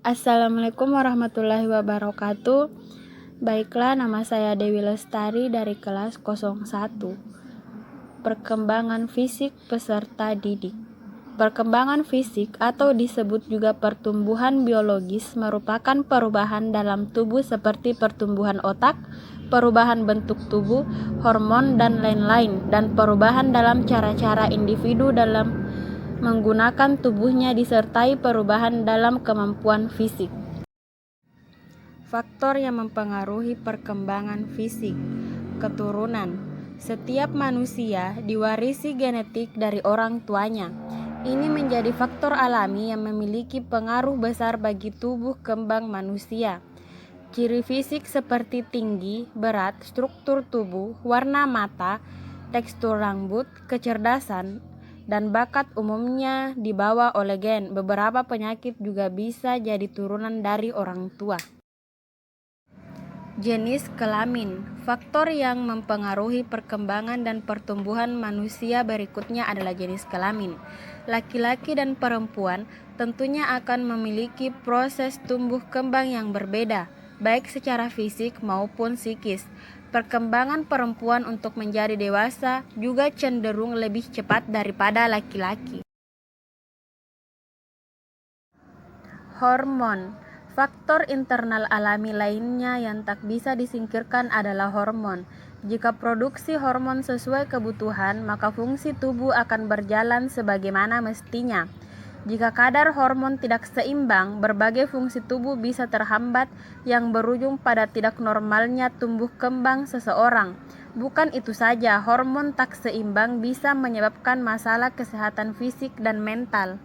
Assalamualaikum warahmatullahi wabarakatuh. Baiklah, nama saya Dewi Lestari dari kelas 01. Perkembangan fisik peserta didik. Perkembangan fisik atau disebut juga pertumbuhan biologis merupakan perubahan dalam tubuh seperti pertumbuhan otak, perubahan bentuk tubuh, hormon, dan lain-lain, dan perubahan dalam cara-cara individu dalam menggunakan tubuhnya disertai perubahan dalam kemampuan fisik. Faktor yang mempengaruhi perkembangan fisik. Keturunan. Setiap manusia diwarisi genetik dari orang tuanya. Ini menjadi faktor alami yang memiliki pengaruh besar bagi tubuh kembang manusia. Ciri fisik seperti tinggi, berat, struktur tubuh, warna mata, tekstur rambut, kecerdasan, dan bakat umumnya dibawa oleh gen. Beberapa penyakit juga bisa jadi turunan dari orang tua. Jenis kelamin. Faktor yang mempengaruhi perkembangan dan pertumbuhan manusia berikutnya adalah jenis kelamin. Laki-laki dan perempuan tentunya akan memiliki proses tumbuh kembang yang berbeda, baik secara fisik maupun psikis. Perkembangan perempuan untuk menjadi dewasa juga cenderung lebih cepat daripada laki-laki. Hormon. Faktor internal alami lainnya yang tak bisa disingkirkan adalah hormon. Jika produksi hormon sesuai kebutuhan, maka fungsi tubuh akan berjalan sebagaimana mestinya. Jika kadar hormon tidak seimbang, berbagai fungsi tubuh bisa terhambat yang berujung pada tidak normalnya tumbuh kembang seseorang. Bukan itu saja, hormon tak seimbang bisa menyebabkan masalah kesehatan fisik dan mental.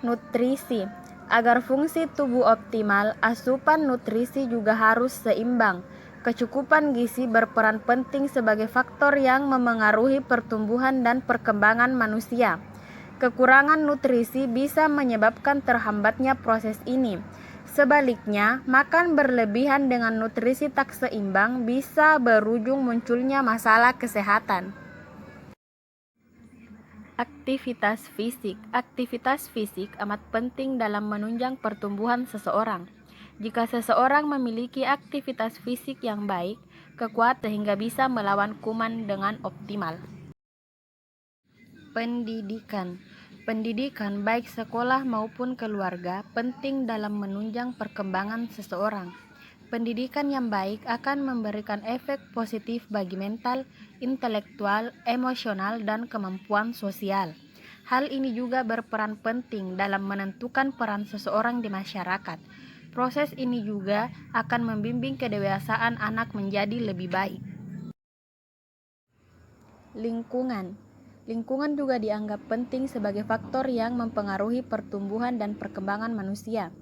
Nutrisi. Agar fungsi tubuh optimal, asupan nutrisi juga harus seimbang. Kecukupan gizi berperan penting sebagai faktor yang memengaruhi pertumbuhan dan perkembangan manusia. Kekurangan nutrisi bisa menyebabkan terhambatnya proses ini. Sebaliknya, makan berlebihan dengan nutrisi tak seimbang bisa berujung munculnya masalah kesehatan. Aktivitas fisik. Aktivitas fisik amat penting dalam menunjang pertumbuhan seseorang. Jika seseorang memiliki aktivitas fisik yang baik, kuat sehingga bisa melawan kuman dengan optimal. Pendidikan. Pendidikan baik sekolah maupun keluarga penting dalam menunjang perkembangan seseorang. Pendidikan yang baik akan memberikan efek positif bagi mental, intelektual, emosional, dan kemampuan sosial. Hal ini juga berperan penting dalam menentukan peran seseorang di masyarakat. Proses ini juga akan membimbing kedewasaan anak menjadi lebih baik. Lingkungan. Lingkungan juga dianggap penting sebagai faktor yang mempengaruhi pertumbuhan dan perkembangan manusia.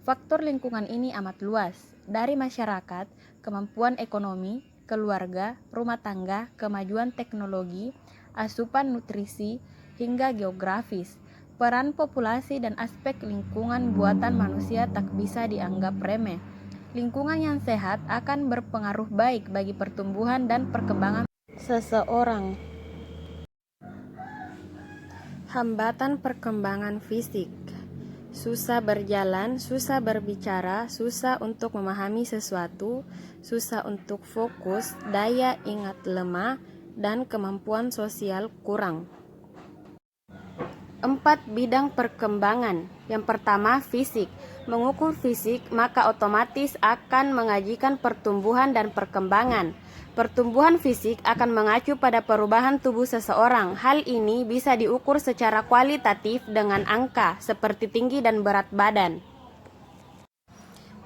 Faktor lingkungan ini amat luas, dari masyarakat, kemampuan ekonomi, keluarga, rumah tangga, kemajuan teknologi, asupan nutrisi, hingga geografis. Peran populasi dan aspek lingkungan buatan manusia tak bisa dianggap remeh. Lingkungan yang sehat akan berpengaruh baik bagi pertumbuhan dan perkembangan seseorang. Hambatan perkembangan fisik. Susah berjalan, susah berbicara, susah untuk memahami sesuatu, susah untuk fokus, daya ingat lemah, dan kemampuan sosial kurang. 4 bidang perkembangan. Yang pertama, fisik. Mengukur fisik, maka otomatis akan mengajikan pertumbuhan dan perkembangan. Pertumbuhan fisik akan mengacu pada perubahan tubuh seseorang. Hal ini bisa diukur secara kualitatif dengan angka seperti tinggi dan berat badan.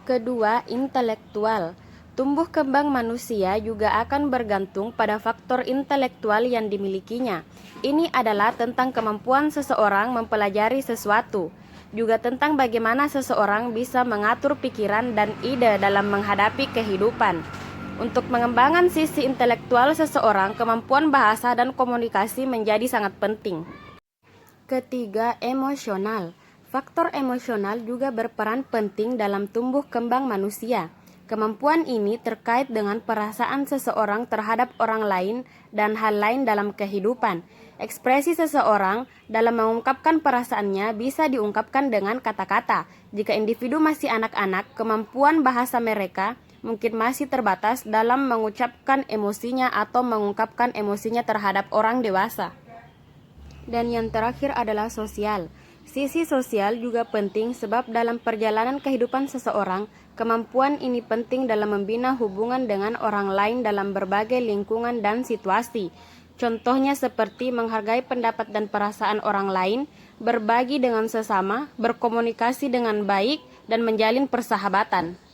Kedua, intelektual. Tumbuh kembang manusia juga akan bergantung pada faktor intelektual yang dimilikinya. Ini adalah tentang kemampuan seseorang mempelajari sesuatu, juga tentang bagaimana seseorang bisa mengatur pikiran dan ide dalam menghadapi kehidupan. Untuk mengembangkan sisi intelektual seseorang, kemampuan bahasa dan komunikasi menjadi sangat penting. Ketiga, emosional. Faktor emosional juga berperan penting dalam tumbuh kembang manusia. Kemampuan ini terkait dengan perasaan seseorang terhadap orang lain dan hal lain dalam kehidupan. Ekspresi seseorang dalam mengungkapkan perasaannya bisa diungkapkan dengan kata-kata. Jika individu masih anak-anak, kemampuan bahasa mereka mungkin masih terbatas dalam mengucapkan emosinya atau mengungkapkan emosinya terhadap orang dewasa. Dan yang terakhir adalah sosial. Sisi sosial juga penting sebab dalam perjalanan kehidupan seseorang, kemampuan ini penting dalam membina hubungan dengan orang lain dalam berbagai lingkungan dan situasi. Contohnya seperti menghargai pendapat dan perasaan orang lain, berbagi dengan sesama, berkomunikasi dengan baik, dan menjalin persahabatan.